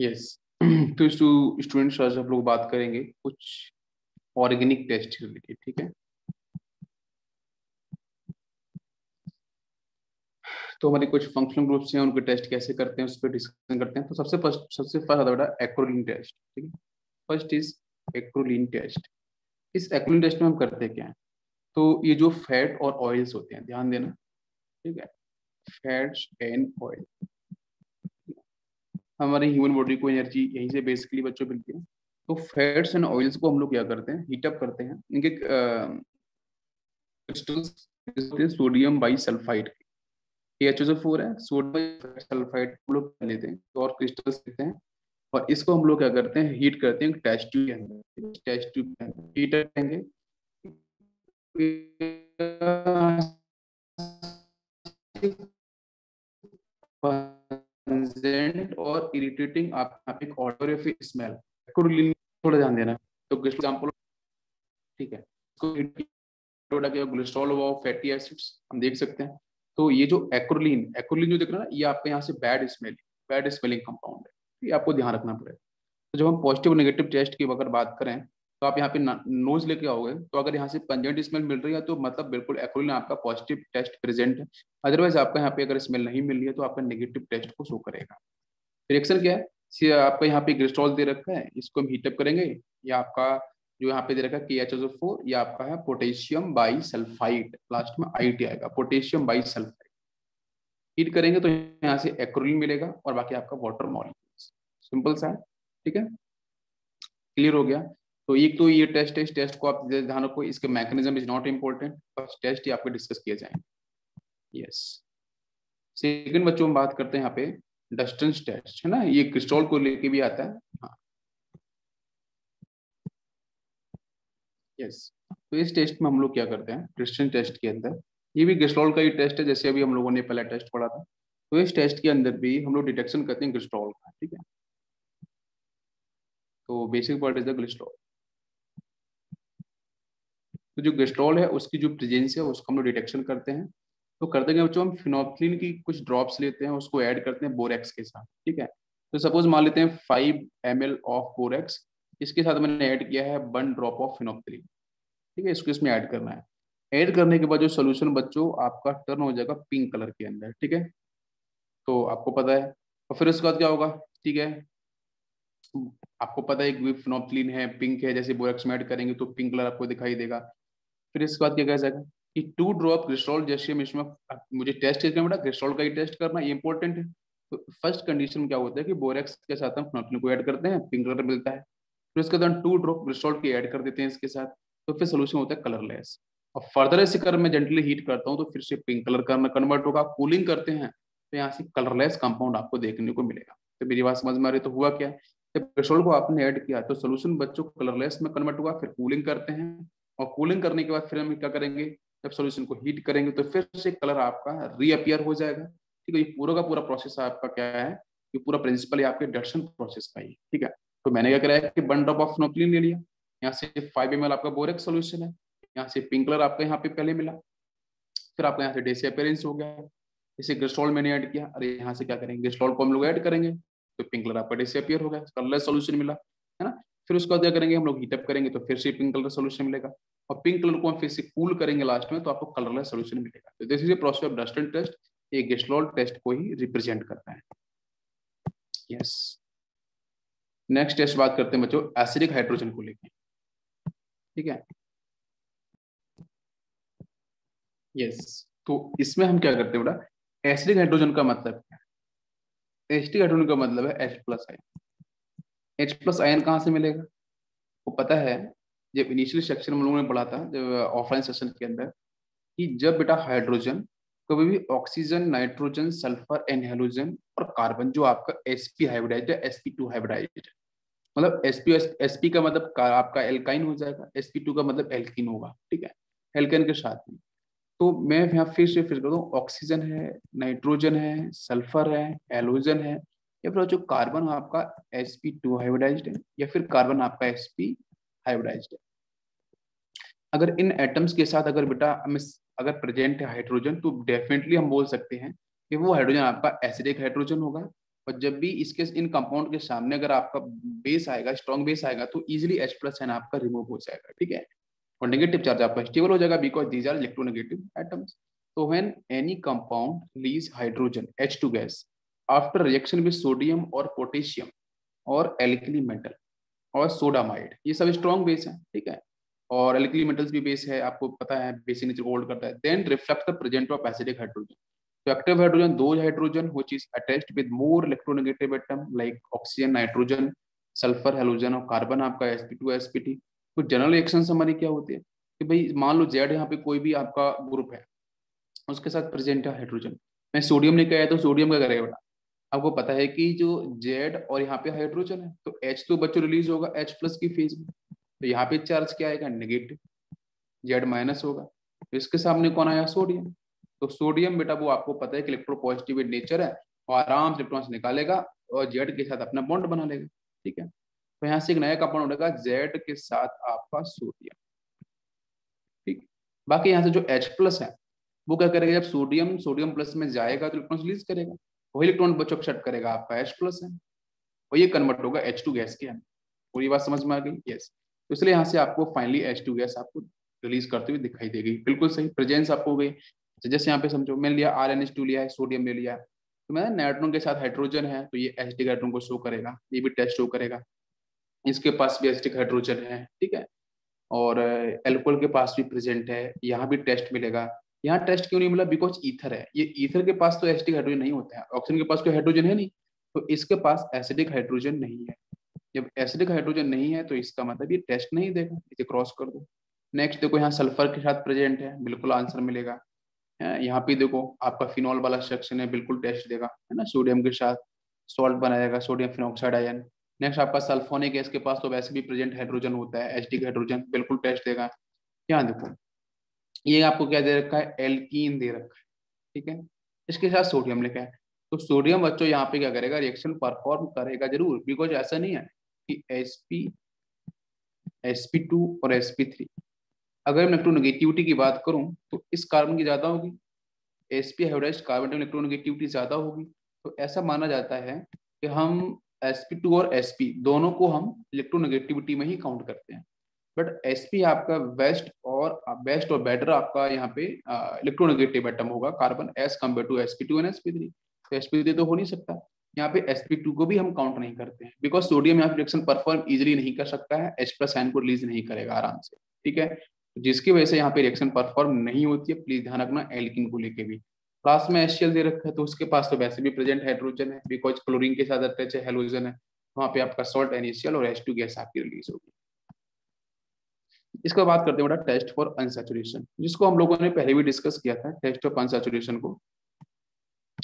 Yes. तो students आज हम लोग बात करेंगे कुछ ऑर्गेनिक टेस्ट रिलेटेड, ठीक है। तो हमारे कुछ फंक्शनल ग्रुप्स हैं, उनके टेस्ट कैसे करते हैं उस पर डिस्कशन करते हैं। तो सबसे फर्स्ट आता है एक्रोलीन टेस्ट, ठीक है। First is acrolein test. इस एक्रोलीन टेस्ट में हम करते क्या है, तो ये जो फैट और ऑयल्स होते हैं, ध्यान देना, ठीक है। फैट्स एंड ऑयल, हमारे ह्यूमन बॉडी को एनर्जी यहीं से बेसिकली बच्चों मिलती है। तो फैट्स एंड ऑयल्स को हम लोग क्या करते हैं, हीटअप करते हैं। इनके crystals sodium by sulphide, HO4 है, सोडियम सल्फाइड हम लोग लेते हैं और क्रिस्टल्स लेते हैं, और इसको हम लोग क्या करते हैं, हीट करते हैं टेस्ट ट्यूब के अंदर। टेस्ट ट्यूब के अंदर हीट करेंगे, और इरिटेटिंग आप एक ऑडर या फिर स्मेल थोड़ा ध्यान देना। तो एग्जाम्पल, ठीक है, ग्लिसरॉल व फैटी एसिड्स हम देख सकते हैं। तो ये जो एक्रोलीन एक्रोलीन जो देख रहे हैं ना, ये आपके यहाँ से बैड स्मेलिंग कंपाउंड है, ये आपको ध्यान रखना पड़ेगा। तो जब हम पॉजिटिव नेगेटिव टेस्ट की अगर बात करें, तो आप यहाँ पे नोज लेके आओगे, तो अगर यहाँ से पंजेंट स्मेल मिल रही है तो मतलब बिल्कुल एक्रोलीन आपका पॉजिटिव टेस्ट प्रेजेंट है। अदरवाइज आपका यहाँ पे अगर स्मेल नहीं मिल रही है तो आपका नेगेटिव टेस्ट को शो करेगा। रिएक्शन क्या है, आपका यहाँ पे ग्लिसरॉल दे रखा है, इसको हम हीटअप करेंगे, या आपका जो यहाँ पे दे रखा है KHO4, या आपका है पोटेशियम बाई सल्फाइड, लास्ट में IT आएगा, पोटेशियम बाई सल्फाइड। हीट करेंगे तो यहाँ से एक्रोलीन मिलेगा और बाकी आपका वाटर मॉलिक्यूल्स। सिंपल सा है, ठीक है, क्लियर हो गया। तो एक तो ये टेस्ट है, इस टेस्ट को आप ध्यान रखो, इसके मैकेनिज्म इज नॉट इम्पोर्टेंट, बस टेस्ट ही आपको डिस्कस किए जाएंगे। यस। सेकंड बच्चों हम बात करते हैं यहाँ पे डस्टन्स टेस्ट, है ना, ये क्रिस्टॉल को लेके भी आता है। हाँ, यस। तो इस टेस्ट में हम लोग क्या करते हैं, क्रिस्टन टेस्ट के अंदर, ये भी ग्लिसरॉल का ही टेस्ट है, जैसे अभी हम लोगों ने पहला टेस्ट पढ़ा था। तो इस टेस्ट के अंदर भी हम लोग डिटेक्शन करते हैं ग्लिसरॉल का, ठीक है। तो basic part is the glycerol. तो जो ग्लिसरॉल है उसकी जो प्रेजेंस है उसको हम लोग डिटेक्शन करते हैं। तो करते हैं बच्चों, हम फिनोल्फिन की कुछ ड्रॉप्स लेते हैं, उसको ऐड करते हैं बोरेक्स के साथ, ठीक है। तो सपोज मान लेते हैं 5 ml ऑफ बोरेक्स, इसके साथ मैंने ऐड किया है 1 ड्रॉप ऑफ फिनोल्फिन, ठीक है। इसको इसमें ऐड करना है। ऐड करने के बाद जो सोल्यूशन बच्चों आपका टर्न हो जाएगा पिंक कलर के अंदर, ठीक है। तो आपको पता है, और फिर उसके बाद क्या होगा, ठीक है, आपको पता है कि फिनोल्फिन है, पिंक है, जैसे बोरेक्स में ऐड करेंगे तो पिंक कलर आपको दिखाई देगा। फिर इसके बाद क्या कहा जाएगा कि 2 ड्रॉप ग्लिसरॉल, जैसे हम इसमें मुझे टेस्ट करना बेटा, ग्लिसरॉल का ही टेस्ट करना, ये इंपॉर्टेंट है। तो फर्स्ट कंडीशन क्या होता है कि बोरेक्स के साथ हम फिनोल्फिन को ऐड करते हैं, पिंक कलर मिलता है। फिर उसके बाद 2 ड्रॉप ग्लिसरॉल की ऐड कर देते हैं इसके साथ, तो फिर सोल्यूशन होता है कलरलेस। और फर्दर ऐसे कर मैं जेंटली हीट करता हूँ तो फिर से पिंक कलर का कन्वर्ट होगा। कूलिंग करते हैं तो यहाँ से कलरलेस कंपाउंड आपको देखने को मिलेगा। तो मेरी बात समझ में आ रही, तो हुआ क्या, जब पेट्रोल को आपने ऐड किया तो सोल्यूशन बच्चों कलरलेस में कन्वर्ट हुआ। फिर कूलिंग करते हैं, और कूलिंग करने के बाद फिर हम क्या करेंगे, जब सोल्यूशन को हीट करेंगे तो फिर से कलर आपका रीअपियर हो जाएगा, ठीक है। ये पूरा का पूरा प्रोसेस आपका क्या है, ये पूरा प्रिंसिपल है आपके डक्शन प्रोसेस का ही, ठीक है। तो मैंने क्या कराया कि 1 ड्रॉप ऑफ फिनोल्फिन ले लिया, यहाँ से 5 ml आपका बोरेक्स सोल्यूशन है, यहाँ से पिंक कलर आपका यहाँ पे पहले मिला, फिर आपका यहाँ से डिसअपियरेंस हो गया। इसे ग्लिसरॉल मैंने ऐड किया, अरे यहाँ से क्या करेंगे, ग्लिसरॉल को हम लोग ऐड करेंगे तो पिंक कलर आपका डिसअपियर हो गया, कलरलेस सोल्यूशन मिला, है ना। फिर उसके बाद क्या करेंगे, हम लोग हीटअप करेंगे तो फिर से पिंक कलर सोल्यूशन मिलेगा, और पिंक कलर को हम फिर से कूल करेंगे लास्ट में तो आपको कलरलेस सोल्यूशन मिलेगा। तो this is a process of Dunstan test, ये ग्लिसरॉल टेस्ट को ही रिप्रेजेंट करता है। यस। नेक्स्ट टेस्ट बात करते हैं बच्चों एसिडिक हाइड्रोजन को लेकर, ठीक है। यस। तो इसमें हम क्या करते हैं बेटा, एसिडिक हाइड्रोजन का मतलब क्या है, एसिडिक हाइड्रोजन का मतलब है H+ आयन। H+ आयन कहाँ से मिलेगा, वो पता है, जब इनिशियल सेक्शन में हम लोगों ने पढ़ा था, जब ऑफलाइन सेशन के अंदर, कि जब बेटा हाइड्रोजन कभी भी oxygen, nitrogen, sulphur and halogen और कार्बन जो आपका sp हाइब्रिडाइज्ड है, sp2 हाइब्रिडाइज्ड, मतलब sp का मतलब आपका एल्काइन हो जाएगा, sp2 का मतलब एल्कीन होगा, ठीक है, एल्केन के साथ में। तो मैं यहाँ फिर कर दूं, ऑक्सीजन है, नाइट्रोजन है, सल्फर है, हेलोजन है, या फिर जो कार्बन आपका sp2 हाइब्रिडाइज्ड है, या फिर कार्बन आपका sp हाइब्रिडाइज्ड है। अगर इन एटम्स के साथ अगर बेटा हमें अगर प्रेजेंट है हाइड्रोजन, तो डेफिनेटली हम बोल सकते हैं कि वो हाइड्रोजन आपका एसिडिक हाइड्रोजन होगा, और जब भी इसके इन कंपाउंड के सामने अगर आपका बेस आएगा, स्ट्रॉन्ग बेस आएगा, तो इजीली H प्लस है ना आपका रिमूव हो जाएगा, ठीक है, और नेगेटिव चार्ज आपका स्टेबल हो जाएगा because these are electronegative atoms. तो when any compound release hydrogen H2 gas after reaction with sodium और पोटेशियम और एल्कली मेटल और सोडामाइड, ये सब स्ट्रॉन्ग बेस है, ठीक है, और एल्कली मेटल्स भी बेस है, आपको पता है बेसिक नेचर होल्ड करता है। Then reflect the present of acidic hydrogen. तो एक्टिव हाइड्रोजन, दो hydrogen which is attached with more electronegative atom like oxygen, nitrogen, sulphur, halogen और कार्बन आपका sp2 sp3। तो जनरल रिएक्शन हमारी क्या होती है कि भाई मान लो जेड यहाँ पे कोई भी आपका ग्रुप है, उसके साथ प्रेजेंट है हाइड्रोजन, मैं सोडियम लेके आया तो सोडियम क्या करेगा बेटा, आपको पता है कि जो जेड और यहाँ पे हाइड्रोजन है तो H तो बच्चों रिलीज होगा H प्लस की फेज में, तो यहाँ पे चार्ज क्या आएगा, नेगेटिव, जेड माइनस होगा। तो इसके सामने कौन आया, सोडियम। तो सोडियम बेटा वो आपको पता है कि इलेक्ट्रोपॉजिटिव नेचर है और आराम से इलेक्ट्रॉन्स निकालेगा और जेड के साथ अपना बॉन्ड बना लेगा, ठीक है। तो यहाँ से एक नया कंपाउंड होगा जेड के साथ आपका सोडियम, ठीक। बाकी यहाँ से जो H प्लस है वो क्या करेगा, जब सोडियम सोडियम प्लस में जाएगा तो इलेक्ट्रॉन रिलीज करेगा, वही इलेक्ट्रॉन बच्चों एक्सेप्ट करेगा आपका H प्लस है, और ये कन्वर्ट होगा H2 गैस के अंदर। पूरी बात समझ में आ गई, यस। तो इसलिए यहाँ से आपको फाइनली H2 गैस आपको रिलीज करते हुए दिखाई देगी, बिल्कुल सही, प्रेजेंस आपको हो गई। तो जैसे यहाँ पे समझो मैंने लिया RnH2 लिया है, सोडियम ले लिया, तो मैं नाइट्रोजन के साथ हाइड्रोजन है तो ये एसिटिक हाइड्रोजन को शो करेगा, ये भी टेस्ट शो करेगा, इसके पास भी एसिटिक हाइड्रोजन है, ठीक है, और एल्कोहल के पास भी प्रेजेंट है, यहाँ भी टेस्ट मिलेगा। यहाँ टेस्ट क्यों नहीं मिला, बिकॉज ईथर है, ये ईथर के पास तो एसिटिक हाइड्रोजन नहीं होता है, ऑक्सीजन के पास कोई हाइड्रोजन है नहीं, तो इसके पास एसिडिक हाइड्रोजन नहीं है। जब एसिडिक हाइड्रोजन नहीं है तो इसका मतलब ये टेस्ट नहीं देगा, इसे क्रॉस कर दो। नेक्स्ट देखो यहाँ सल्फर के साथ प्रेजेंट है, बिल्कुल आंसर मिलेगा। यहाँ पे देखो आपका फिनॉल वाला सेक्शन है, बिल्कुल टेस्ट देगा, है ना, सोडियम के साथ सॉल्ट बनाएगा, सोडियम फिनॉक्साइड आयन। नेक्स्ट आपका सल्फोनिक गैस के पास तो वैसे भी प्रेजेंट हाइड्रोजन होता है, एसिडिक हाइड्रोजन, बिल्कुल टेस्ट देगा। यहाँ देखो ये आपको क्या दे रखा है, एल्कीन दे रखा है, ठीक है, इसके साथ सोडियम लिखा है। तो सोडियम बच्चों यहाँ पे क्या करेगा, रिएक्शन परफॉर्म करेगा जरूर, बिकॉज ऐसा नहीं है कि sp2 और sp3, अगर मैं इलेक्ट्रोनेगेटिविटी की बात करूं तो इस कार्बन की ज्यादा होगी, sp हाइब्रिडाइज्ड कार्बन में इलेक्ट्रोनेगेटिविटी ज्यादा होगी, तो ऐसा माना जाता है कि हम sp2 और sp दोनों को हम इलेक्ट्रोनेगेटिविटी में ही काउंट करते हैं। बट sp आपका बेस्ट और बेटर आपका यहाँ पे इलेक्ट्रोनेगेटिव एटम होगा carbon as compare to sp2 and sp3। तो sp3 तो हो नहीं सकता, यहाँ पे sp2 को भी हम काउंट नहीं करते हैं बिकॉज सोडियम यहाँ पे रिएक्शन परफॉर्म इजिली नहीं कर सकता है, H प्लस आयन को रिलीज नहीं करेगा आराम से, ठीक है, जिसकी वजह से यहाँ पे रिएक्शन परफॉर्म नहीं होती है। प्लीज ध्यान रखना एल्किन को लेके भी। क्लास में HCl दे रखा है तो उसके पास तो वैसे भी प्रेजेंट हाइड्रोजन है बिकॉज क्लोरीन के साथ अटैच है, हेलोजन है, वहाँ पे आपका सॉल्ट NaCl और H2 गैस आपकी रिलीज होगी। इसका बात करते हैं बेटा टेस्ट फॉर अनसैचुरेशन, जिसको हम लोगों ने पहले भी डिस्कस किया था, टेस्ट ऑफ अनसैचुरेशन को,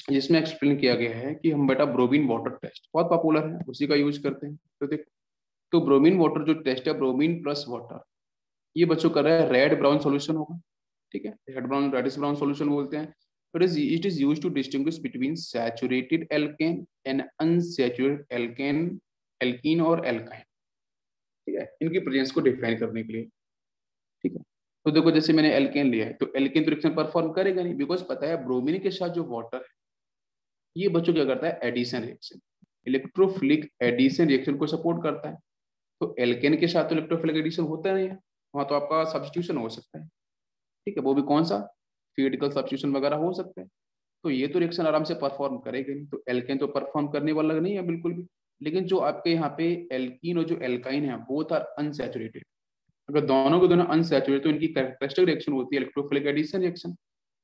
जिसमें एक्सप्लेन किया गया है कि हम बेटा ब्रोमीन वाटर टेस्ट बहुत पॉपुलर है, उसी का यूज करते हैं। तो देख, तो ब्रोमीन वाटर जो टेस्ट है, ब्रोमीन प्लस वाटर, ये बच्चों कर रहा है रेड ब्राउन सॉल्यूशन होगा, ठीक है, red brown reddish brown solution बोलते हैं। It is used to distinguish between saturated alkane and unsaturated alkane, alkene और एल्काइन, ठीक है, इनकी प्रेजेंस को डिफाइन करने के लिए, ठीक है। तो देखो जैसे मैंने एल्केन लिया है तो एल्केन तो रिएक्शन परफॉर्म करेगा नहीं बिकॉज पता है ब्रोमीन के साथ जो वाटर है ये बच्चों क्या करता है, addition reaction, electrophilic addition reaction को सपोर्ट करता है। तो एल्केन के साथ तो इलेक्ट्रोफिलिक एडिशन होता नहीं है, वहां तो आपका सब्स्टिट्यूशन हो सकता है, ठीक है, वो भी कौन सा, फिजिकल सब्स्टिट्यूशन वगैरह हो सकता है। तो ये तो रिएक्शन आराम से परफॉर्म करेगा नहीं, तो एल्केन तो परफॉर्म करने वाला नहीं है बिल्कुल भी। लेकिन जो आपके यहाँ पे एल्कीन और जो एल्काइन है बोथ आर अनसैचुरेटेड, अगर दोनों के दोनों अनसैचुरेटेड तो इनकी कैरेक्टरिस्टिक रिएक्शन होती है इलेक्ट्रोफिलिक एडिशन रिएक्शन।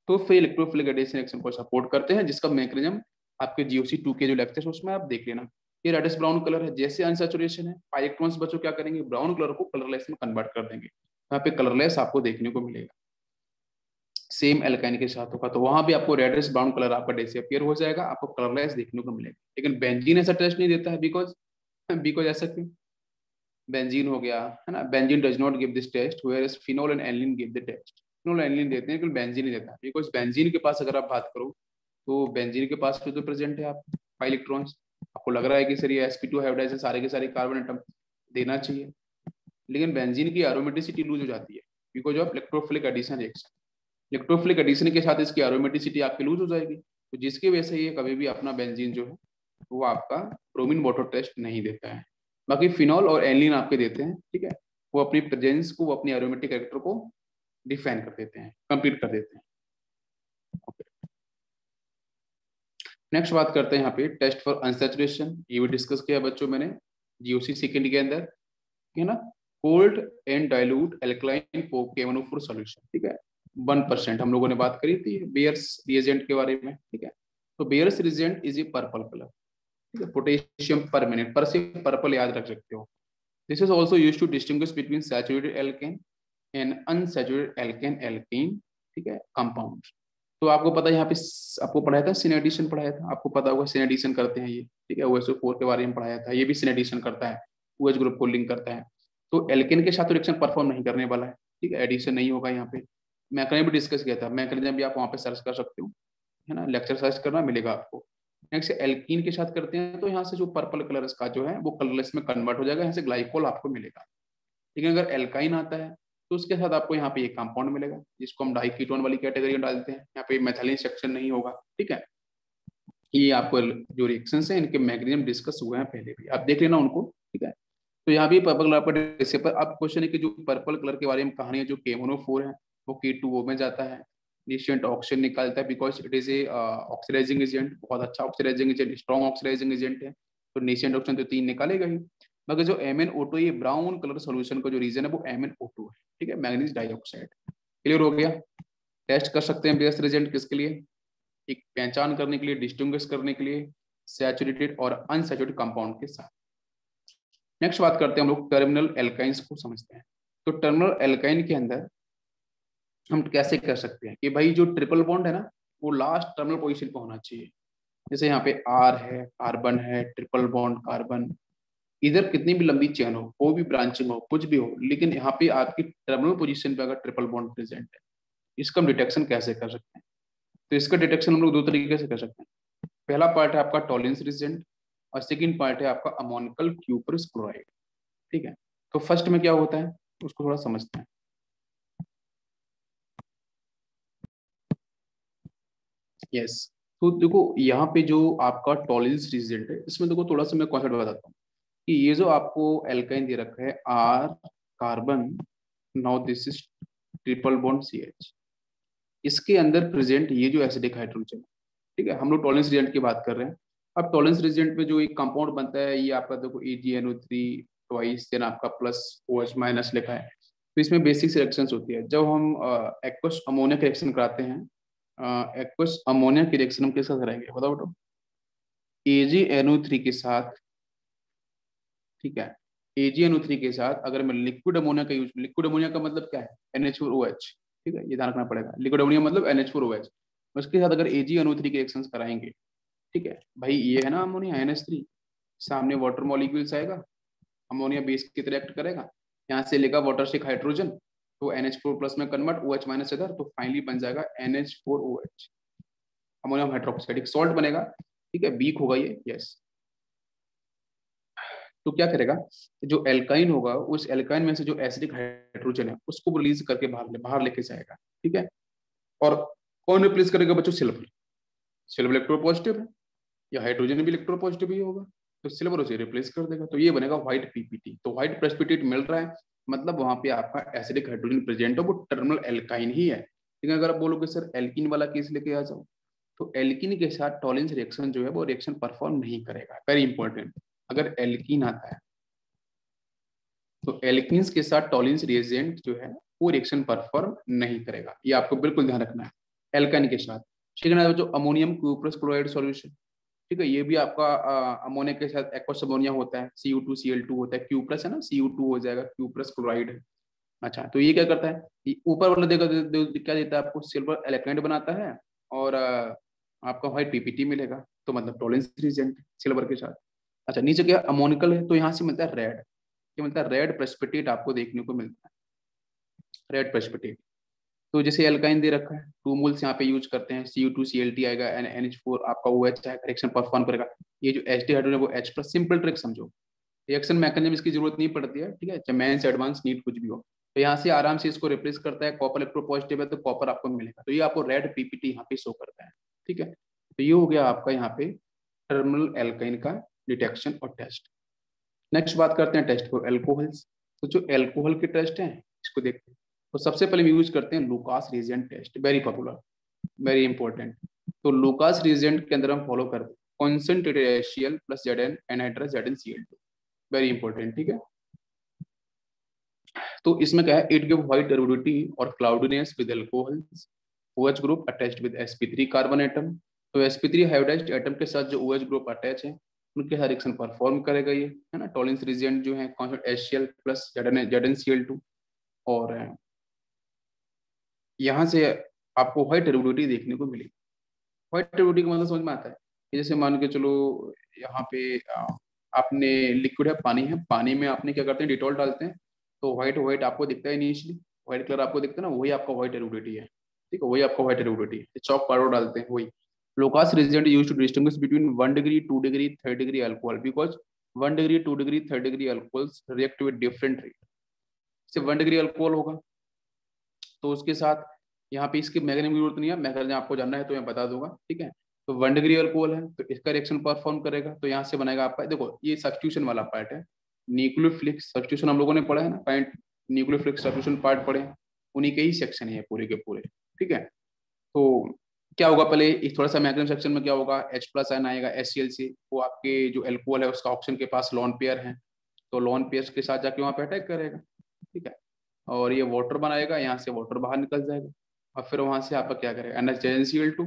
तो फिर इलेक्ट्रोफिलिक एडिशन रिएक्शन को सपोर्ट करते हैं, जिसका मैकेनिज्म आपके GOC2 के जो लेक्चर है उसमें आप देख लेना। ये रेडिश ब्राउन कलर है, जैसे अनसैचुरेशन है इलेक्ट्रॉन्स बच्चों क्या करेंगे, ब्राउन कलर को कलरलेस में कन्वर्ट कर देंगे, यहाँ पे कलरलेस आपको देखने को मिलेगा। सेम एल्काइन के साथ होगा तो वहां भी आपको रेडिश ब्राउन कलर आपका डिसअपियर हो जाएगा, आपको कलरलेस देखने को मिलेगा। लेकिन बेंजीन ऐसा टेस्ट नहीं देता है, बिकॉज बिकॉज ऐसा क्यों, बेंजीन हो गया है ना, benzene does not give this test whereas phenol and aniline give the test. Phenol aniline देते हैं लेकिन बेंजीन नहीं देता, बिकॉज बेंजीन के पास अगर आप बात करो तो बेंजीन के पास तो प्रेजेंट है आप 5 इलेक्ट्रॉन्स, आपको लग रहा है कि सर ये sp2 हाइब्रिडाइज है, सारे के सारे कार्बन एटम देना चाहिए, लेकिन बेंजीन की एरोमेटिसिटी लूज हो जाती है because of electrophilic addition reaction. Electrophilic addition के साथ इसकी एरोमेटिसिटी आपकी लूज हो जाएगी, तो जिसकी वजह से ये कभी भी अपना बेंजीन जो है वो आपका ब्रोमीन वाटर टेस्ट नहीं देता है। बाकी फिनॉल और एलिन आपके देते हैं, ठीक है, वो अपनी प्रेजेंस को, वो अपनी एरोमेटिक कैरेक्टर को डिफाइन कर देते हैं, कंप्लीट कर देते हैं। नेक्स्ट बात करते हैं यहाँ पे टेस्ट फॉर अनसैचुरेशन, ये भी डिस्कस किया बच्चों मैंने जीओसी सेकेंड के अंदर, है ना। Cold and dilute alkaline KMnO4 solution, ठीक है, 1% हम लोगों ने बात करी थी बेयर्स रिएजेंट के बारे में, ठीक है। तो bears reagent is a purple colour, ठीक है, पोटेशियम पर मिनट, पर से पर्पल याद रख सकते हो। This is also use to distinguish between saturated alkane and unsaturated alkane alkene, ठीक है, कंपाउंड। तो आपको पता है यहाँ पे आपको पढ़ाया था सिनेडिशन, पढ़ाया था, आपको पता होगा सिनेडिशन करते हैं ये, ठीक है, OSO4 के बारे में पढ़ाया था, ये भी सिनेडिशन करता है, OH ग्रुप को लिंक करता है। तो एल्केन के साथ रिएक्शन परफॉर्म नहीं करने वाला है, ठीक है, एडिशन नहीं होगा यहाँ पे। मैकेनिज्म भी डिस्कस किया था, मैकेनिज्म भी आप वहाँ पे सर्च कर सकते हो, है ना, लेक्चर सर्च करना मिलेगा आपको। नेक्स्ट एल्कीन के साथ करते हैं तो यहाँ से जो पर्पल कलर का जो है वो कलरलेस में कन्वर्ट हो जाएगा, यहाँ से ग्लाइकोल आपको मिलेगा। लेकिन अगर एल्काइन आता है तो उसके साथ आपको यहाँ पे एक कंपाउंड मिलेगा जिसको हम डाइकीटोन वाली कैटेगरी में डालते हैं, यहाँ पे मेथिलीन सेक्शन नहीं होगा, ठीक है। ये आपको जो रिएक्शंस हैं इनके मैकेनिज्म डिस्कस हुए हैं पहले भी, आप देख लेना उनको, ठीक है। तो यहाँ भी पर्पल कलर पर डिस्कस, अब क्वेश्चन है कि जो पर्पल कलर के बारे में कहानी है, जो KMnO4 है वो K2O में जाता है, निशियंट ऑक्सीजन निकालता है because it is a oxidising agent, बहुत अच्छा oxidising agent, strong oxidising agent है। तो निशियंट ऑक्सीजन तो 3 निकालेगा ही, मगर जो MnO2 ये ब्राउन कलर सोल्यूशन का जो रीजन है वो MnO2 है, ठीक है, मैग्नीज डाइऑक्साइड। क्लियर हो गया। टेस्ट कर सकते हैं बेस्ट रिजल्ट किसके लिए, एक पहचान करने के लिए, डिस्टिंग्विश करने के लिए सैचुरेटेड और अनसैचुरेटेड कंपाउंड के साथ। नेक्स्ट बात करते हैं हम लोग टर्मिनल एल्काइंस को समझते हैं। तो टर्मिनल एल्काइन के अंदर हम कैसे कर सकते हैं कि भाई जो ट्रिपल बॉन्ड है ना वो लास्ट टर्मिनल पोजीशन पे होना चाहिए। जैसे यहाँ पे R है, कार्बन है, ट्रिपल बॉन्ड कार्बन, इधर कितनी भी लंबी चेन हो, कोई भी ब्रांचिंग हो, कुछ भी हो, लेकिन यहाँ पे आपकी टर्मिनल पोजीशन पे अगर ट्रिपल बॉन्ड प्रेजेंट है, इसका हम डिटेक्शन कैसे कर सकते हैं। तो इसका डिटेक्शन हम लोग दो तरीके से कर सकते हैं। पहला पार्ट है आपका टॉलिंस रिजेंट और सेकंड पार्ट है आपका अमोनिकल क्यूप्रस क्लोराइड, ठीक है। तो फर्स्ट में क्या होता है उसको थोड़ा समझते हैं। यस, तो देखो यहाँ पे जो आपका टॉलिंस रिजेंट है इसमें देखो थोड़ा सा मैं कॉन्सेप्ट बताता हूँ कि ये जो आपको एल्काइन दे रखा है R carbon, now this is triple bond CH, इसके अंदर प्रेजेंट ये जो एसिडिक हाइड्रोजन, ठीक है, हम लोग टॉलेंस रिएजेंट की बात कर रहे हैं। अब टॉलेंस रिएजेंट में जो एक कंपाउंड बनता है ये आपका देखो AgNO3 ट्वाइस देन आपका प्लस OH माइनस लिखा है। तो इसमें बेसिक रिएक्शंस होती है। जब हम एक्वस अमोनिया की रिएक्शन कराते हैं, एक्वस अमोनिया की रिएक्शन हम किसका कराएंगे बताओ बेटा, AgNO3 के साथ, ठीक है, AgNO3 के साथ अगर मैं लिक्विड अमोनिया का यूज, लिक्विड अमोनिया का मतलब क्या है NH4OH, ठीक है, ये ध्यान रखना पड़ेगा, लिक्विड अमोनिया मतलब NH4OH, उसके साथ अगर AgNO3 के रिएक्शंस कराएंगे, ठीक है भाई, ये है ना अमोनिया NH3, सामने वाटर मॉलिक्यूल्स आएगा, अमोनिया बेस की तरह एक्ट करेगा, यहाँ से लेगा वाटर से हाइड्रोजन तो NH4 प्लस में कन्वर्ट, OH माइनस इधर, तो फाइनली बन जाएगा NH4OH, अमोनियम हाइड्रोक्साइड, एक सॉल्ट बनेगा, ठीक है, वीक होगा ये, यस। तो क्या करेगा, जो एल्काइन होगा उस एल्काइन में से जो एसिडिक हाइड्रोजन है उसको रिलीज करके बाहर लेके जाएगा, ठीक है। और कौन रिप्लेस करेगा बच्चों, सिल्वर, सिल्वर इलेक्ट्रोपॉजिटिव है या हाइड्रोजन भी इलेक्ट्रोपॉजिटिव ही होगा, तो सिल्वर उसे रिप्लेस कर देगा, तो ये बनेगा व्हाइट PPT। तो व्हाइट प्रेसिपिटेट मिल रहा है मतलब वहां पे आपका एसिडिक हाइड्रोजन प्रेजेंट है, वो टर्मिनल एल्काइन ही है। लेकिन अगर आप बोलोगे सर एल्किन वाला केस लेके आ जाओ, तो एल्किन के साथ टॉलिंस रिएक्शन जो है वो रिएक्शन परफॉर्म नहीं करेगा, वेरी इंपॉर्टेंट। अगर एल्किन आता है तो एल्किन्स के साथ टॉलिंस रिएजेंट जो है वो रिएक्शन परफॉर्म नहीं करेगा, ये आपको बिल्कुल ध्यान रखना है एल्काइन के साथ। ठीक है ना, जो अमोनियम क्यूप्रस क्लोराइड सॉल्यूशन, ठीक है, ये भी आपका अमोनिया के साथ एक्वस अमोनिया होता है, Cu2Cl2 होता है, क्यूप्रस है ना, Cu2 हो जाएगा, क्यूप्रस क्लोराइड है। अच्छा, तो ये क्या करता है, ये ऊपर वाला देगा क्या देता है आपको, सिल्वर एल्काइड बनाता है और आपका व्हाइट PPT मिलेगा, तो मतलब टॉलेंस रीजेंट सिल्वर के साथ। अच्छा, नीचे क्या अमोनिकल है, तो यहाँ से मिलता है रेड, ये मिलता है रेड प्रेसिपिटेट आपको देखने को मिलता है, रेड प्रेसिपिटेट। तो जैसे एल्काइन दे रखा है 2 मोल्स यहाँ पे यूज करते हैं, Cu2Cl आएगा, NH4 आपका OH आएगा, रिएक्शन परफॉर्म करेगा। ये जो H हाइड्रोजन है वो H प्लस, सिंपल ट्रिक समझो, रिएक्शन मैकेनिज्म इसकी जरूरत नहीं पड़ती है, ठीक है, चाहे मेन से एडवांस नीट कुछ भी हो। तो यहाँ से आराम से इसको रिप्लेस करता है, कॉपर इलेक्ट्रोपॉजिटिव है तो कॉपर आपको मिलेगा, तो ये आपको रेड PPT यहाँ पे शो करता है, ठीक है। तो ये हो गया आपका यहाँ पे टर्मिनल एल्काइन का डिटेक्शन और टेस्ट। नेक्स्ट बात करते हैं टेस्ट फॉर एल्कोहल्स। तो जो एल्कोहल के टेस्ट हैं इसको देखते हैं। तो सबसे पहले यूज करते हैं Lucas reagent test, very popular, very important. तो लुकास रिएजेंट के अंदर हम फॉलो करते हैं concentrated HCl plus Zn anhydrous ZnCl2, very important, ठीक है। तो इसमें क्या है, इट गिव व्हाइट टर्बिडिटी और cloudiness with alcohols, OH group attached with sp3 carbon atom. तो sp3 हाइब्रिडाइज्ड एटम के साथ जो OH ग्रुप अटैच है उनके साथ रिएक्शन परफॉर्म करेगा ये, है ना। टॉलिंस रिएजेंट जो है HCl प्लस ZnCl2। और यहाँ से आपको व्हाइट टर्बिडिटी देखने को मिलेगी। व्हाइट टर्बिडिटी का मतलब समझ में आता है कि जैसे मान के चलो यहाँ पे आपने लिक्विड है, पानी है, पानी में आपने क्या करते हैं, डिटॉल डालते हैं, तो व्हाइट व्हाइट आपको दिखता है इनिशियली, व्हाइट कलर आपको दिखता है ना, वही आपका व्हाइट टर्बिडिटी है, ठीक है, वही आपका व्हाइट टर्बिडिटी है। चॉक पाउडर डालते हैं वही। Lucas reagent used to distinguish between 1 degree 2 degree 3 degree alcohol because 1 degree 2 degree 3 degree alcohols react with different rate. सिर्फ 1 डिग्री अल्कोहल होगा तो उसके साथ यहाँ पे इसकी मैकेनिज्म की जरूरत नहीं है, मैकेनिज्म आपको जानना है तो मैं बता दूंगा, ठीक है। तो 1 डिग्री अल्कोहल है तो इसका रिएक्शन परफॉर्म करेगा, तो यहाँ से बनेगा आपका, देखो ये सब्स्टिट्यूशन वाला पार्ट है, न्यूक्लियोफिलिक सब्स्टिट्यूशन हम लोगों ने पढ़ा है ना, पॉइंट न्यूक्लियोफिलिक सब्स्टिट्यूशन पार्ट पढ़े, उन्हीं के ही सेक्शन है पूरे के पूरे, ठीक है। तो क्या होगा, पहले एक थोड़ा सा मैकेनिज्म सेक्शन में क्या होगा, H प्लस आयन आएगा HCl से, वो आपके जो एल्कोहल है उसका ऑक्सीजन के पास लॉन पेयर है, तो लॉन पेयर के साथ जाके वहाँ पे अटैक करेगा, ठीक है। और ये वाटर बनाएगा, यहाँ से वाटर बाहर निकल जाएगा और फिर वहां से आपका क्या करेगा, NaCl2,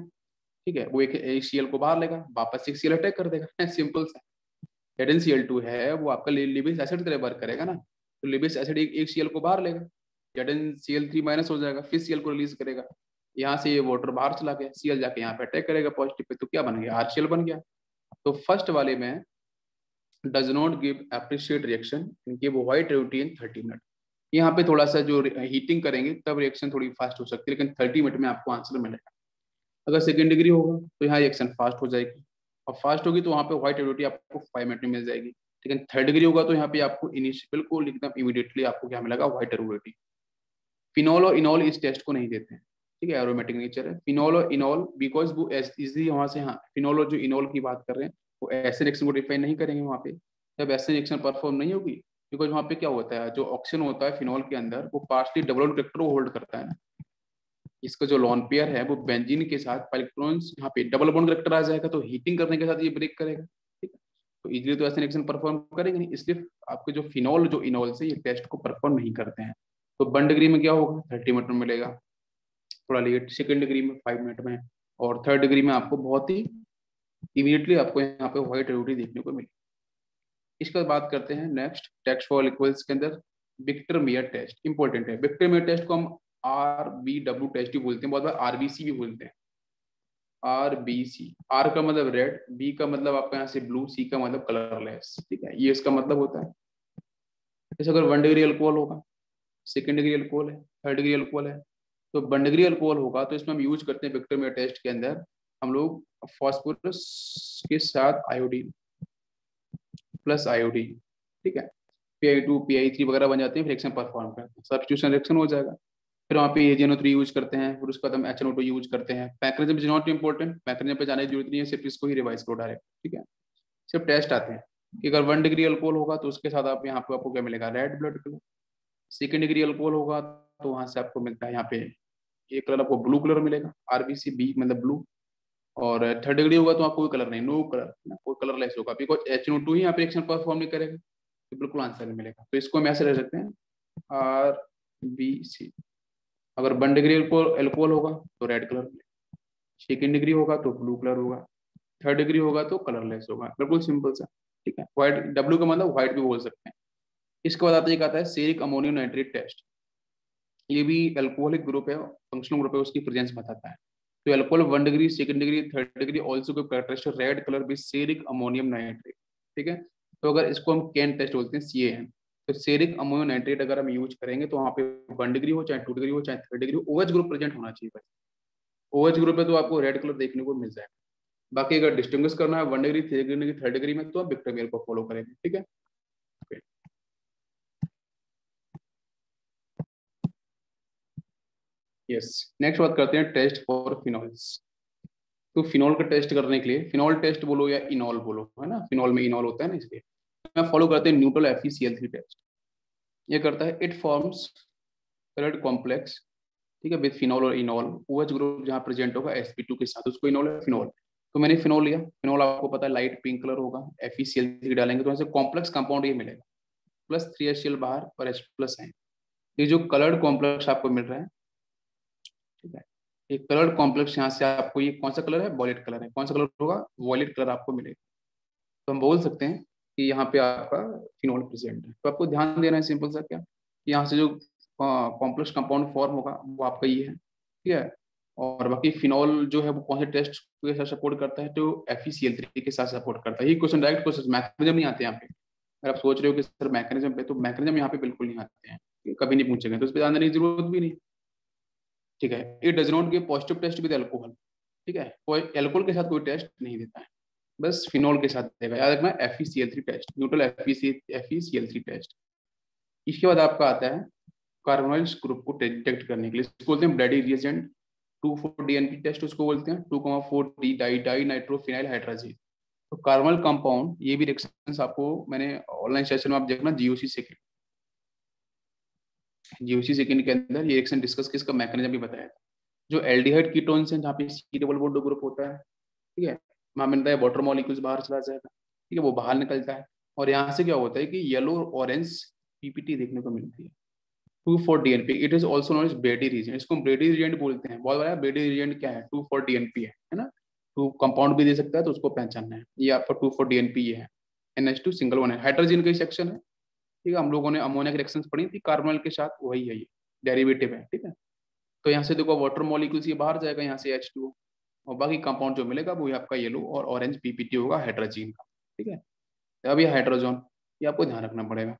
ठीक है, वो एक HCl को बाहर लेगा, वापस HCl अटैक कर देगा सिंपल सा। ZnCl2 है वो आपका लिबिक एसिड तरह वर्क करेगा ना, तो लिबिक एसिड एक Cl को बाहर लेगा, ZnCl3 माइनस हो जाएगा, फिर Cl को रिलीज करेगा, यहाँ से ये वाटर बाहर चला गया, Cl जाके यहाँ पे अटैक करेगा पॉजिटिव पे, तो क्या बन गया, RCl बन गया। तो फर्स्ट वाले में does not give appreciate reaction, give white turbidity in 30 minute. यहाँ पे थोड़ा सा जो हीटिंग करेंगे तब रिएक्शन थोड़ी फास्ट हो सकती है, लेकिन 30 मिनट में आपको आंसर मिलेगा। अगर सेकेंड डिग्री होगा तो यहाँ रिएक्शन फास्ट हो जाएगी, और फास्ट होगी तो वहाँ पे व्हाइट टर्बिडिटी आपको 5 मिनट में मिल जाएगी। लेकिन थर्ड डिग्री होगा तो यहाँ पे आपको इनिशियल को एकदम इमीडिएटली आपको क्या मिलेगा, व्हाइट टर्बिडिटी। फिनॉल और इनॉल इस टेस्ट को नहीं देते हैं, ठीक है, एरोमेटिक नेचर है फिनॉल और इनॉल, बिकॉज वो इजी वहाँ से, हाँ फिनॉल और जो इनॉल की बात कर रहे हैं वो ऐसे रिएक्शन को डिफाइन नहीं करेंगे वहाँ पे, जब ऐसे रिएक्शन परफॉर्म नहीं होगी, बिकॉज वहाँ पे क्या होता है, जो ऑक्सीजन होता है फिनॉल के अंदर वो पार्शली डबल बॉन्ड करेक्टर को होल्ड करता है ना, इसका जो लॉन पेयर है वो बेंजीन के साथ इलेक्ट्रॉन्स यहाँ पे डबल बॉन्ड करेक्टर आ जाएगा, तो हीटिंग करने के साथ ये ब्रेक करेगा, ठीक है। तो इजीली तो ऐसे रिएक्शन परफॉर्म करेंगे नहीं, इसलिए आपके जो फिनॉल जो इनॉल से ये टेस्ट को परफॉर्म नहीं करते हैं। तो 1 डिग्री में क्या होगा, 30 मिनट में मिलेगा, थोड़ा लेट, सेकेंड डिग्री में 5 मिनट में, और थर्ड डिग्री में आपको बहुत ही इमीडिएटली आपको यहाँ पे व्हाइट टर्बिडिटी देखने को मिली। इसके बाद बात करते हैं नेक्स्ट टेस्ट फॉर लिक्विड्स के अंदर विक्टर मेयर टेस्ट, इंपॉर्टेंट है। विक्टर मेयर टेस्ट को हम RBW टेस्ट भी बोलते हैं, बहुत बार RBC भी बोलते हैं। RBC, R का मतलब रेड, B का मतलब आपका यहाँ से ब्लू, C का मतलब कलरलेस, ठीक है, ये इसका मतलब होता है। जैसे अगर 1 डिग्री अल्कोहल होगा, सेकेंड डिग्री अल्कोहल है, थर्ड डिग्री अल्कोहल है, तो 1 डिग्री अल्कोहल होगा तो इसमें हम यूज करते हैं विक्टर मेयर टेस्ट के अंदर हम लोग फॉस्फोरस के साथ आयोडीन प्लस आयोडीन, ठीक है, Pi2 Pi3 वगैरह बन जाते हैं, फिर रिएक्शन परफॉर्म करते हैं, सब्स्टिट्यूशन रिएक्शन हो जाएगा। फिर वहाँ पे AgNO3 यूज करते हैं, फिर उसके बाद हम HNO2 यूज करते हैं। Mechanism is not important, mechanism पे जाने की जरूरत नहीं है, सिर्फ इसको ही रिवाइज करो डायरेक्ट, ठीक है। सिर्फ टेस्ट आते हैं कि अगर 1 डिग्री अल्कोहल होगा तो उसके साथ आप यहाँ पे आपको क्या मिलेगा, red blood colour. Second degree alcohol होगा तो वहां से आपको मिलता है यहाँ पे ये कलर, आपको ब्लू कलर मिलेगा, RBC, B मतलब ब्लू। और थर्ड डिग्री होगा तो आपको कोई कलर नहीं, नो कलर, कोई कलर लेस होगा, बिकॉज HNO2 ही यहाँ पे रिएक्शन परफॉर्म नहीं करेगा, तो बिल्कुल आंसर नहीं मिलेगा। तो इसको हम ऐसे रह सकते हैं RBC। अगर 1 डिग्री एल्कोहल होगा तो रेड कलर मिलेगा, सेकेंड डिग्री होगा तो ब्लू कलर होगा, थर्ड डिग्री होगा तो कलरलेस होगा, बिल्कुल सिंपल सा, ठीक है। व्हाइट, W का मतलब व्हाइट भी बोल सकते हैं। इसके बाद आता है, एक आता है सेरिक अमोनियम नाइट्रेट टेस्ट। ये भी अल्कोहलिक ग्रुप है, फंक्शनल ग्रुप है, उसकी प्रेजेंस बताता है। तो alcohol 1 degree, second degree, third degree also को characteristic red colour with ceric ammonium nitrate, ठीक है। तो अगर इसको हम कैन टेस्ट बोलते हैं, CAN, तो सेरिक अमोनियम नाइट्रेट अगर हम यूज करेंगे तो वहाँ पे 1 डिग्री हो चाहे 2 डिग्री हो चाहे third degree, OH group present होना चाहिए बस। OH ग्रुप है तो आपको रेड कलर देखने को मिल जाएगा। बाकी अगर डिस्टिंग्विश करना है 1 degree, second degree, third degree में, तो आप विक्टर मेयर को फॉलो करेंगे, ठीक है। यस, नेक्स्ट बात करते हैं टेस्ट फॉर फिनॉल्स। तो फिनॉल का टेस्ट करने के लिए फिनॉल टेस्ट बोलो या इनॉल बोलो, है ना, फिनॉल में इनॉल होता है ना, इसलिए मैं फॉलो करते हैं न्यूट्रल FeCl3 टेस्ट। ये करता है इट फॉर्म्स कलर्ड कॉम्प्लेक्स, ठीक है, विद फिनॉल और इनॉल, OH ग्रुप जहाँ प्रेजेंट होगा sp2 के साथ, उसको इनॉल है फिनॉल। तो मैंने फिनॉल लिया, फिनॉल आपको पता है लाइट पिंक कलर होगा, FeCl3 डालेंगे तो ऐसे कॉम्प्लेक्स कंपाउंड ये मिलेगा, प्लस 3HCl बाहर और H प्लस है। ये जो कलर्ड कॉम्प्लेक्स आपको मिल रहा है, ठीक है, ये कलर्ड कॉम्प्लेक्स यहाँ से आपको, ये कौन सा कलर है, वॉयलेट कलर है, कौन सा कलर होगा, वॉयलेट कलर आपको मिलेगा। तो हम बोल सकते हैं कि यहाँ पे आपका फिनॉल प्रेजेंट है। तो आपको ध्यान देना है सिंपल सा क्या, कि यहाँ से जो कॉम्प्लेक्स कंपाउंड फॉर्म होगा वो आपका ये है, ठीक है। और बाकी फिनॉल जो है वो कौन से टेस्ट के साथ सपोर्ट करता है, तो FeCl3 के साथ सपोर्ट करता है। ये क्वेश्चन डायरेक्ट क्वेश्चन, मैकेनिज्म नहीं आते यहाँ पे। अगर आप सोच रहे हो कि सर मैकेनिज्म पे, तो मैकेनिज्म यहाँ पे बिल्कुल नहीं आते हैं, कभी नहीं पूछेंगे, तो उस पर ध्यान देने की जरूरत भी नहीं, ठीक है। It does not give positive test with alcohol, ठीक है, कोई अल्कोहल के साथ कोई टेस्ट नहीं देता है, बस फिनॉल के साथ देगा। याद रखना FeCl3 test, neutral FeCl3 test. इसके बाद आपका आता है कार्बोनाइल्स ग्रुप को डिटेक्ट करने के लिए, इसको बोलते हैं ब्रेडी रिएजेंट। 2,4-DNP टेस्ट उसको बोलते हैं, 2,4-D डाई नाइट्रोफिनाइल हाइड्राजीन। तो कार्बोनाइल कंपाउंड, ये भी रिएक्शंस आपको मैंने ऑनलाइन सेशन में आप देखना, GOC सेकंड के अंदर ये रिएक्शन डिस्कस किसका मैकेनिज्म भी बताया था। जो एल्डिहाइड कीटोन्स हैं, जहाँ पे C डबल बॉन्ड ग्रुप होता है, ठीक है, वहां मिलता है वाटर मॉलिक्यूल्स बाहर चला जाएगा, ठीक है, वो बाहर निकलता है, और यहाँ से क्या होता है कि येलो ऑरेंज PPT देखने को मिलती है। 2,4-DNP, it is also known as Brady reagent, इसको ब्रेडी रीजेंट बोलते हैं। बहुत बड़ा ब्रेडी रीजेंट क्या है, 2,4-DNP है ना। टू कंपाउंड भी दे सकता है, तो उसको पहचानना है, ये आपका 2,4-DNP ये है। NH2 सिंगल वन है, हाइड्रोजन का सेक्शन है, ठीक है। हम लोगों ने अमोनिया की रिएक्शंस पढ़ी थी कार्बोनिल के साथ, वही है, ये डेरिवेटिव है, ठीक है। तो यहाँ से देखो वाटर मॉलिक्यूल्स ये बाहर जाएगा, यहाँ से H2, और बाकी कंपाउंड जो मिलेगा वो आपका येलो और ऑरेंज PPT होगा हाइड्रोजन का, ठीक है। तो अब ये हाइड्रोजन, ये आपको ध्यान रखना पड़ेगा,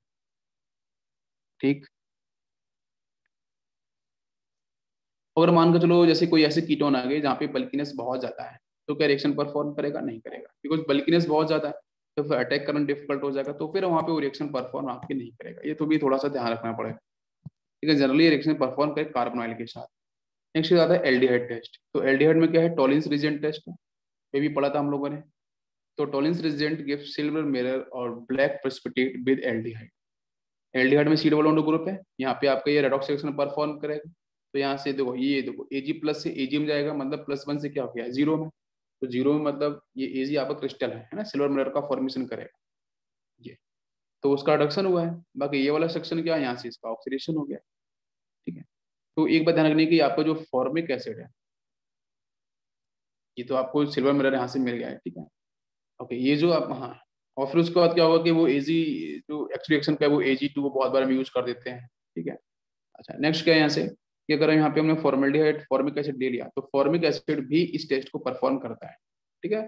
ठीक। अगर मान के चलो जैसे कोई ऐसे कीटोन आ गए जहाँ पे बल्कीनेस बहुत ज्यादा है, तो क्या रिएक्शन परफॉर्म करेगा, नहीं करेगा, बिकॉज बल्कीनेस बहुत ज्यादा है, तो फिर अटैक करना डिफिकल्ट हो जाएगा, तो फिर वहाँ पे वो रिएक्शन परफॉर्म आपके नहीं करेगा। ये तो भी थोड़ा सा ध्यान रखना पड़ेगा, ठीक है। जनरली रिएक्शन परफॉर्म करे कार्बोनाइल के साथ। नेक्स्ट आता है एल्डिहाइड टेस्ट। तो एल्डिहाइड में क्या है, टॉलिंस रिजेंट टेस्ट, ये भी पढ़ा था हम लोगों ने। तो टॉलिंस रिजेंट गिव सिल्वर मिरर और black precipitate with aldehyde. Aldehyde में C डबल बॉन्ड ग्रुप है, यहाँ पे आपका ये रेडॉक्स रिएक्शन परफॉर्म करेगा। तो यहाँ से देखो, ये देखो Ag प्लस से Ag में जाएगा, मतलब +1 से क्या हो गया, 0 में। तो 0 में मतलब ये Ag आपका क्रिस्टल है ना, सिल्वर मिरर का फॉर्मेशन करेगा ये, तो उसका रिडक्शन हुआ है। बाकी ये वाला सेक्शन क्या है, यहाँ से इसका ऑक्सीडेशन हो गया, ठीक है। तो एक बात ध्यान रखने की, आपका जो फॉर्मिक एसिड है, ये तो आपको सिल्वर मिरर यहाँ से मिल गया है, ठीक है, ओके। ये जो आप, हाँ, और फिर उसके बाद क्या होगा कि वो Ag जो एक्स रिएक्शन का है वो Ag2 को बहुत बार हम यूज कर देते हैं, ठीक है। अच्छा, नेक्स्ट क्या है यहाँ से, कि अगर यहाँ पे हमने फॉर्मेल्डिहाइड फॉर्मिक एसिड ले लिया, तो फॉर्मिक एसिड भी इस टेस्ट को परफॉर्म करता है, ठीक है।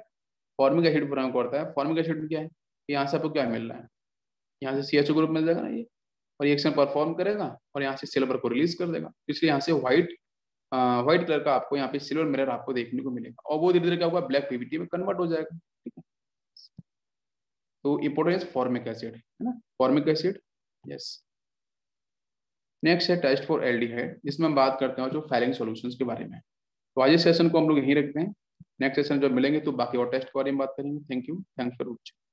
फॉर्मिक एसिड परफॉर्म करता है। फॉर्मिक एसिड में क्या है, यहाँ से आपको क्या मिल रहा है, यहाँ से CHO ग्रुप मिल जाएगा ना ये, और रिएक्शन परफॉर्म करेगा और यहाँ से सिल्वर को रिलीज कर देगा, इसलिए यहाँ से व्हाइट कलर का आपको यहाँ पे सिल्वर मिरर आपको देखने को मिलेगा, और वो धीरे धीरे क्या होगा, ब्लैक PPT में कन्वर्ट हो जाएगा, ठीक है। तो इंपॉर्टेंट फॉर्मिक एसिड है ना, फॉर्मिक एसिड, यस। नेक्स्ट है टेस्ट फॉर एल्डिहाइड, जिसमें हम बात करते हैं जो फैलिंग सॉल्यूशंस के बारे में। तो आज इस सेशन को हम लोग यहीं रखते हैं, नेक्स्ट सेशन जब मिलेंगे तो बाकी और टेस्ट के बारे में बात करेंगे। Thank you, thanks for watching.